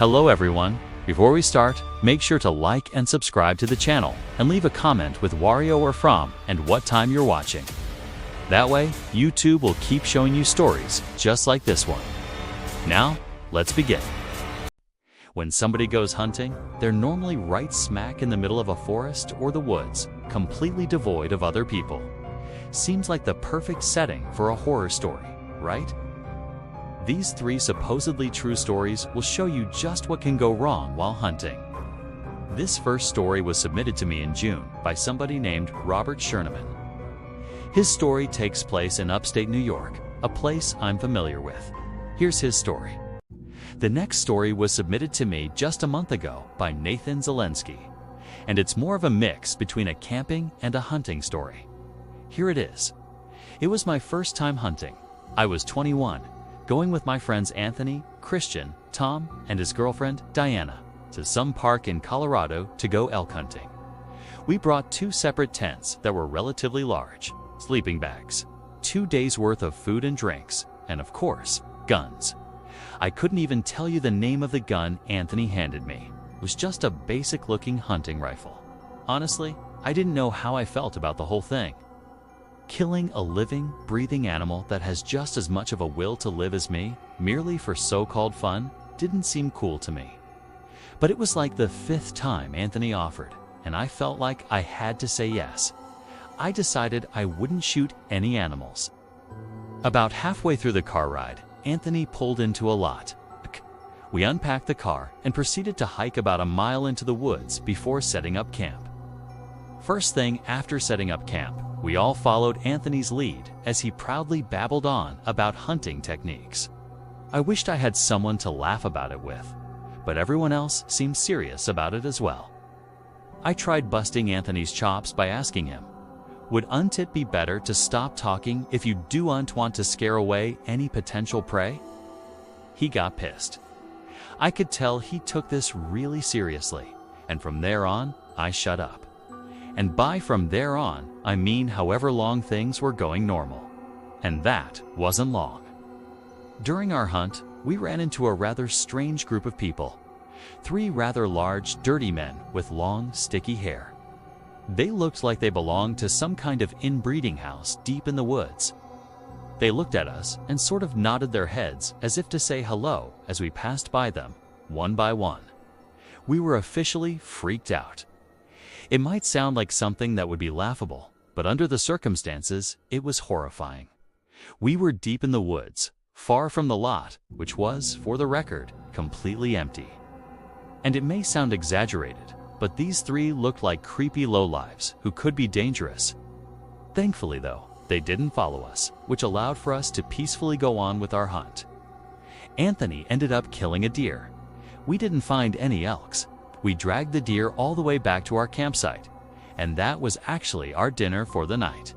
Hello everyone. Before we start, make sure to like and subscribe to the channel and leave a comment with Wario or from and what time you're watching. That way, YouTube will keep showing you stories just like this one. Now, let's begin. When somebody goes hunting, they're normally right smack in the middle of a forest or the woods, completely devoid of other people. Seems like the perfect setting for a horror story, right? These 3 supposedly true stories will show you just what can go wrong while hunting. This first story was submitted to me in June by somebody named Robert Scherneman. His story takes place in upstate New York, a place I'm familiar with. Here's his story. The next story was submitted to me just a month ago by Nathan Zelensky, and it's more of a mix between a camping and a hunting story. Here it is. It was my first time hunting. I was 21, going with my friends Anthony, Christian, Tom, and his girlfriend, Diana, to some park in Colorado to go elk hunting. We brought 2 separate tents that were relatively large, sleeping bags, 2 days' worth of food and drinks, and of course, guns. I couldn't even tell you the name of the gun Anthony handed me. It was just a basic-looking hunting rifle. Honestly, I didn't know how I felt about the whole thing. Killing a living, breathing animal that has just as much of a will to live as me, merely for so-called fun, didn't seem cool to me. But it was like the 5th time Anthony offered, and I felt like I had to say yes. I decided I wouldn't shoot any animals. About halfway through the car ride, Anthony pulled into a lot. We unpacked the car and proceeded to hike about a mile into the woods before setting up camp. First thing after setting up camp, we all followed Anthony's lead as he proudly babbled on about hunting techniques. I wished I had someone to laugh about it with, but everyone else seemed serious about it as well. I tried busting Anthony's chops by asking him, would it be better to stop talking if you do want to scare away any potential prey? He got pissed. I could tell he took this really seriously, and from there on, I shut up. And by from there on, I mean however long things were going normal. And that wasn't long. During our hunt, we ran into a rather strange group of people. 3 rather large, dirty men with long, sticky hair. They looked like they belonged to some kind of inbreeding house deep in the woods. They looked at us and sort of nodded their heads as if to say hello as we passed by them, one by one. We were officially freaked out. It might sound like something that would be laughable, but under the circumstances, it was horrifying. We were deep in the woods, far from the lot, which was, for the record, completely empty. And it may sound exaggerated, but these 3 looked like creepy lowlives who could be dangerous. Thankfully, though, they didn't follow us, which allowed for us to peacefully go on with our hunt. Anthony ended up killing a deer. We didn't find any elks. We dragged the deer all the way back to our campsite, and that was actually our dinner for the night.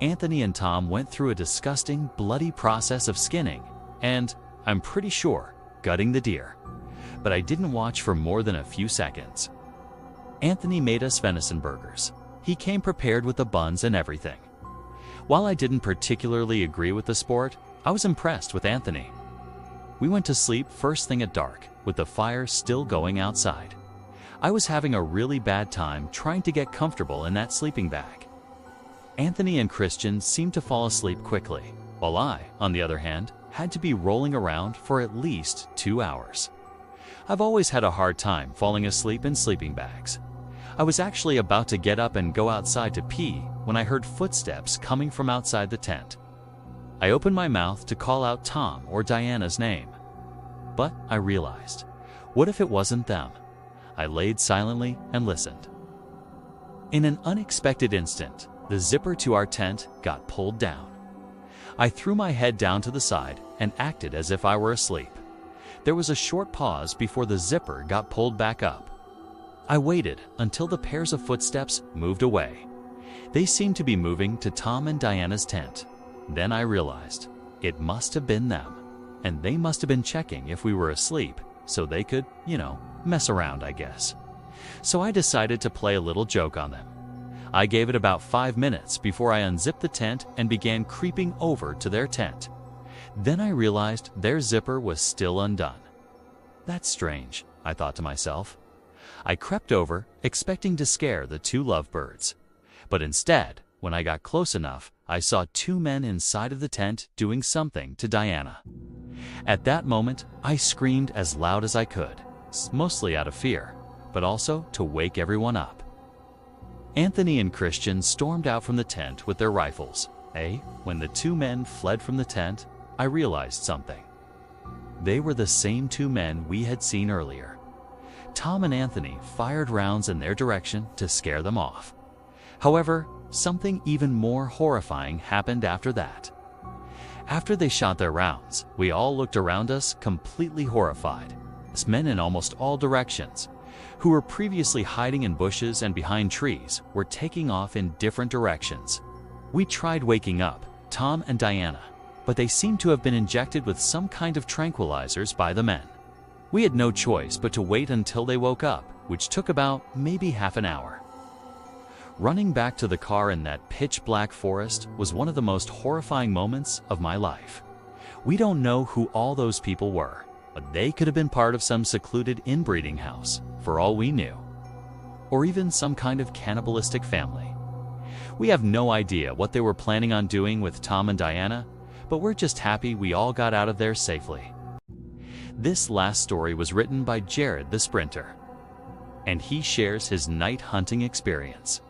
Anthony and Tom went through a disgusting, bloody process of skinning and, I'm pretty sure, gutting the deer. But I didn't watch for more than a few seconds. Anthony made us venison burgers. He came prepared with the buns and everything. While I didn't particularly agree with the sport, I was impressed with Anthony. We went to sleep first thing at dark, with the fire still going outside. I was having a really bad time trying to get comfortable in that sleeping bag. Anthony and Christian seemed to fall asleep quickly, while I, on the other hand, had to be rolling around for at least 2 hours. I've always had a hard time falling asleep in sleeping bags. I was actually about to get up and go outside to pee when I heard footsteps coming from outside the tent. I opened my mouth to call out Tom or Diana's name. But I realized, what if it wasn't them? I laid silently and listened. In an unexpected instant, the zipper to our tent got pulled down. I threw my head down to the side and acted as if I were asleep. There was a short pause before the zipper got pulled back up. I waited until the pairs of footsteps moved away. They seemed to be moving to Tom and Diana's tent. Then I realized it must have been them, and they must have been checking if we were asleep so they could, mess around, I guess. So I decided to play a little joke on them. I gave it about 5 minutes before I unzipped the tent and began creeping over to their tent. Then I realized their zipper was still undone. That's strange, I thought to myself. I crept over, expecting to scare the two lovebirds. But instead, when I got close enough, I saw two men inside of the tent doing something to Diana. At that moment, I screamed as loud as I could, mostly out of fear, but also to wake everyone up. Anthony and Christian stormed out from the tent with their rifles. When the two men fled from the tent, I realized something. They were the same two men we had seen earlier. Tom and Anthony fired rounds in their direction to scare them off. However, something even more horrifying happened after that. After they shot their rounds, we all looked around us completely horrified. Men in almost all directions, who were previously hiding in bushes and behind trees, were taking off in different directions. We tried waking up Tom and Diana, but they seemed to have been injected with some kind of tranquilizers by the men. We had no choice but to wait until they woke up, which took about maybe half an hour. Running back to the car in that pitch-black forest was one of the most horrifying moments of my life. We don't know who all those people were, but they could have been part of some secluded inbreeding house, for all we knew. Or even some kind of cannibalistic family. We have no idea what they were planning on doing with Tom and Diana, but we're just happy we all got out of there safely. This last story was written by Jared the Sprinter, and he shares his night hunting experience.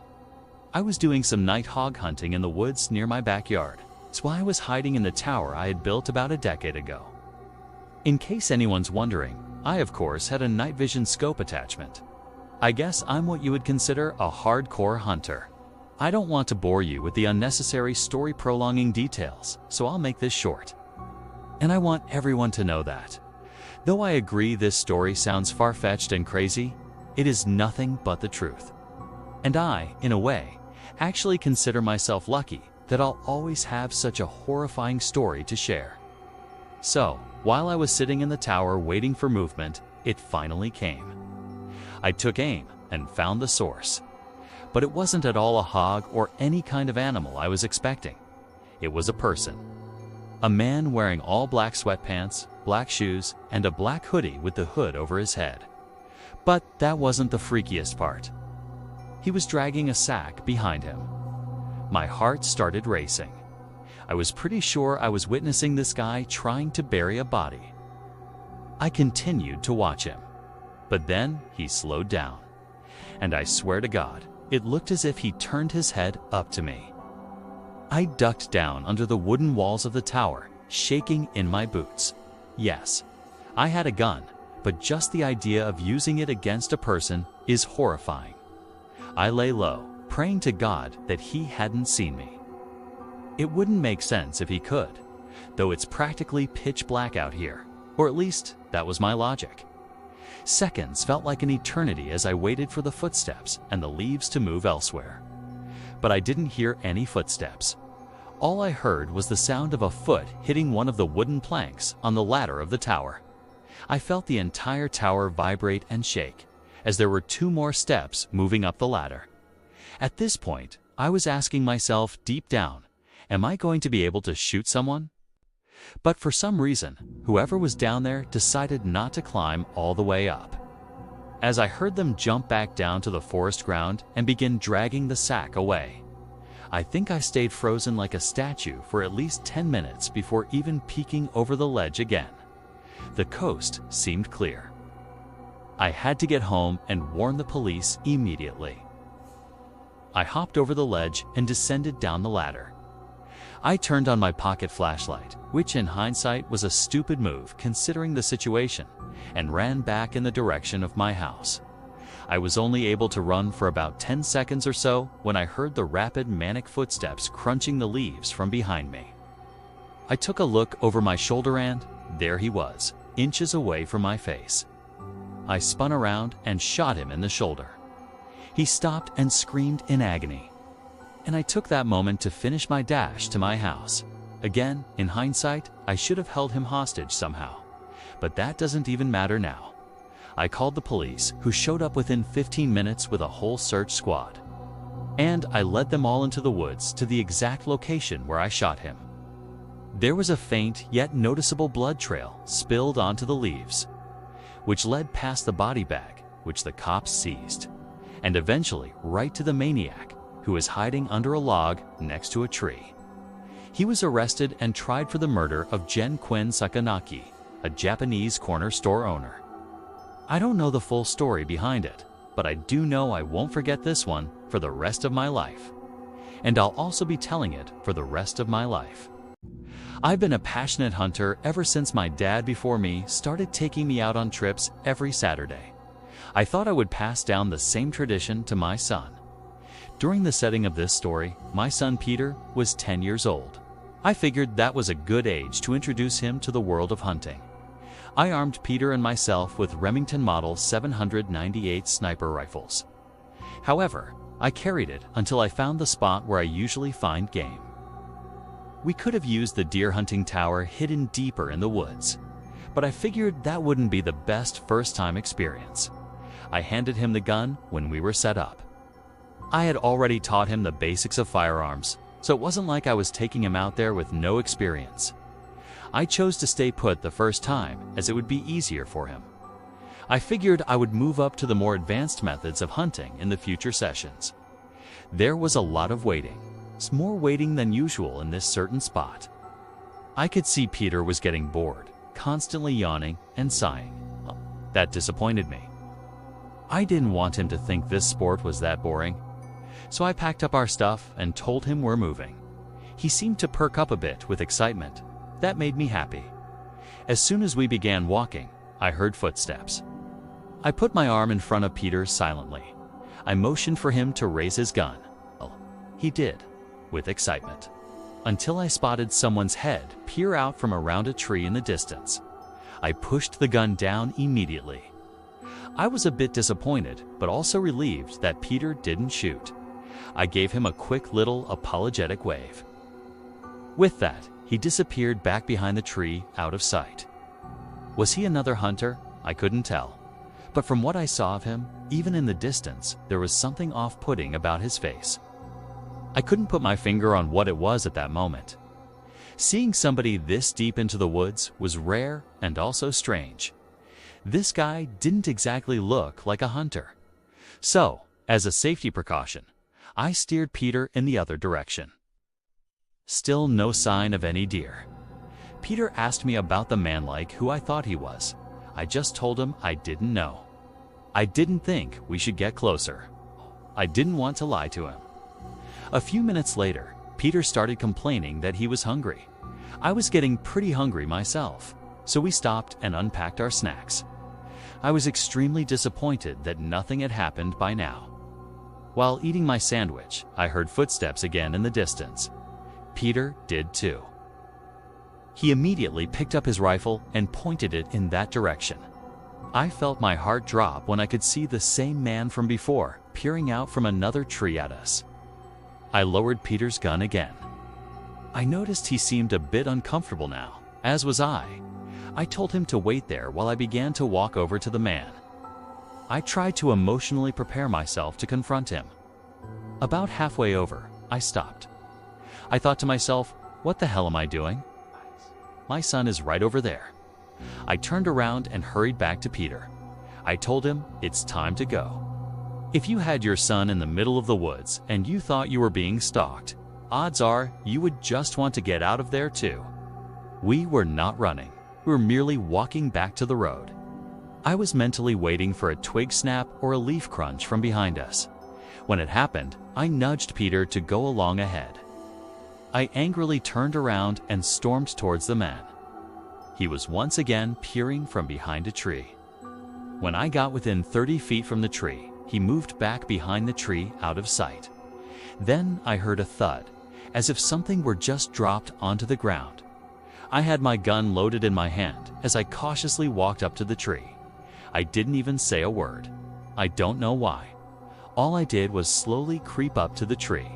I was doing some night hog hunting in the woods near my backyard, so I was hiding in the tower I had built about a decade ago. In case anyone's wondering, I of course had a night vision scope attachment. I guess I'm what you would consider a hardcore hunter. I don't want to bore you with the unnecessary story prolonging details, so I'll make this short. And I want everyone to know that, though I agree this story sounds far-fetched and crazy, it is nothing but the truth. And I, in a way, actually consider myself lucky that I'll always have such a horrifying story to share. So, while I was sitting in the tower waiting for movement, it finally came. I took aim and found the source. But it wasn't at all a hog or any kind of animal I was expecting. It was a person. A man wearing all black sweatpants, black shoes, and a black hoodie with the hood over his head. But that wasn't the freakiest part. He was dragging a sack behind him. My heart started racing. I was pretty sure I was witnessing this guy trying to bury a body. I continued to watch him, but then he slowed down. And I swear to God, it looked as if he turned his head up to me. I ducked down under the wooden walls of the tower, shaking in my boots. Yes, I had a gun, but just the idea of using it against a person is horrifying. I lay low, praying to God that he hadn't seen me. It wouldn't make sense if he could, though it's practically pitch black out here, or at least that was my logic. Seconds felt like an eternity as I waited for the footsteps and the leaves to move elsewhere. But I didn't hear any footsteps. All I heard was the sound of a foot hitting one of the wooden planks on the ladder of the tower. I felt the entire tower vibrate and shake, as there were 2 more steps moving up the ladder. At this point, I was asking myself deep down, am I going to be able to shoot someone? But for some reason, whoever was down there decided not to climb all the way up. As I heard them jump back down to the forest ground and begin dragging the sack away, I think I stayed frozen like a statue for at least 10 minutes before even peeking over the ledge again. The coast seemed clear. I had to get home and warn the police immediately. I hopped over the ledge and descended down the ladder. I turned on my pocket flashlight, which in hindsight was a stupid move considering the situation, and ran back in the direction of my house. I was only able to run for about 10 seconds or so when I heard the rapid manic footsteps crunching the leaves from behind me. I took a look over my shoulder and there he was, inches away from my face. I spun around and shot him in the shoulder. He stopped and screamed in agony. And I took that moment to finish my dash to my house. Again, in hindsight, I should have held him hostage somehow. But that doesn't even matter now. I called the police, who showed up within 15 minutes with a whole search squad. And I led them all into the woods to the exact location where I shot him. There was a faint yet noticeable blood trail spilled onto the leaves. which led past the body bag, which the cops seized, and eventually right to the maniac, who was hiding under a log next to a tree. He was arrested and tried for the murder of Jen Quinn Sakanaki, a Japanese corner store owner. I don't know the full story behind it, but I do know I won't forget this one for the rest of my life. And I'll also be telling it for the rest of my life. I've been a passionate hunter ever since my dad before me started taking me out on trips every Saturday. I thought I would pass down the same tradition to my son. During the setting of this story, my son Peter was 10 years old. I figured that was a good age to introduce him to the world of hunting. I armed Peter and myself with Remington Model 798 sniper rifles. However, I carried it until I found the spot where I usually find game. We could have used the deer hunting tower hidden deeper in the woods, but I figured that wouldn't be the best first-time experience. I handed him the gun when we were set up. I had already taught him the basics of firearms, so it wasn't like I was taking him out there with no experience. I chose to stay put the first time as it would be easier for him. I figured I would move up to the more advanced methods of hunting in the future sessions. There was a lot of waiting. It's more waiting than usual in this certain spot. I could see Peter was getting bored, constantly yawning and sighing. That disappointed me. I didn't want him to think this sport was that boring. So I packed up our stuff and told him we're moving. He seemed to perk up a bit with excitement. That made me happy. As soon as we began walking, I heard footsteps. I put my arm in front of Peter silently. I motioned for him to raise his gun. He did, with excitement, until I spotted someone's head peer out from around a tree in the distance. I pushed the gun down immediately. I was a bit disappointed, but also relieved that Peter didn't shoot. I gave him a quick little apologetic wave. With that, he disappeared back behind the tree out of sight. Was he another hunter? I couldn't tell. But from what I saw of him, even in the distance, there was something off-putting about his face. I couldn't put my finger on what it was at that moment. Seeing somebody this deep into the woods was rare and also strange. This guy didn't exactly look like a hunter. So, as a safety precaution, I steered Peter in the other direction. Still no sign of any deer. Peter asked me about the man-like who I thought he was. I just told him I didn't know. I didn't think we should get closer. I didn't want to lie to him. A few minutes later, Peter started complaining that he was hungry. I was getting pretty hungry myself, so we stopped and unpacked our snacks. I was extremely disappointed that nothing had happened by now. While eating my sandwich, I heard footsteps again in the distance. Peter did too. He immediately picked up his rifle and pointed it in that direction. I felt my heart drop when I could see the same man from before peering out from another tree at us. I lowered Peter's gun again. I noticed he seemed a bit uncomfortable now, as was I. I told him to wait there while I began to walk over to the man. I tried to emotionally prepare myself to confront him. About halfway over, I stopped. I thought to myself, what the hell am I doing? My son is right over there. I turned around and hurried back to Peter. I told him it's time to go. If you had your son in the middle of the woods and you thought you were being stalked, odds are you would just want to get out of there too. We were not running. We were merely walking back to the road. I was mentally waiting for a twig snap or a leaf crunch from behind us. When it happened, I nudged Peter to go along ahead. I angrily turned around and stormed towards the man. He was once again peering from behind a tree. When I got within 30 feet from the tree, he moved back behind the tree out of sight. Then I heard a thud, as if something were just dropped onto the ground. I had my gun loaded in my hand as I cautiously walked up to the tree. I didn't even say a word. I don't know why. All I did was slowly creep up to the tree.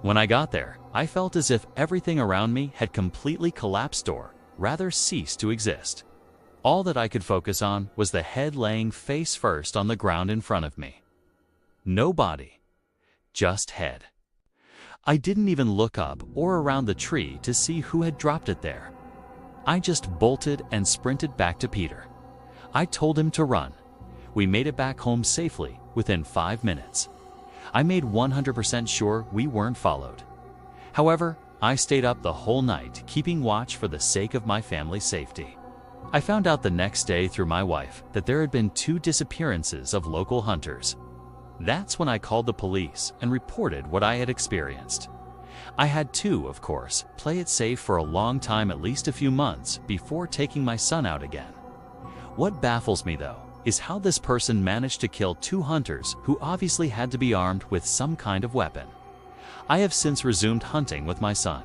When I got there, I felt as if everything around me had completely collapsed or, rather, ceased to exist. All that I could focus on was the head laying face first on the ground in front of me. No body, just head. I didn't even look up or around the tree to see who had dropped it there. I just bolted and sprinted back to Peter. I told him to run. We made it back home safely within 5 minutes. I made 100% sure we weren't followed. However, I stayed up the whole night keeping watch for the sake of my family's safety. I found out the next day through my wife that there had been 2 disappearances of local hunters. That's when I called the police and reported what I had experienced. I had to, of course, play it safe for a long time, at least a few months, before taking my son out again. What baffles me, though, is how this person managed to kill 2 hunters who obviously had to be armed with some kind of weapon. I have since resumed hunting with my son,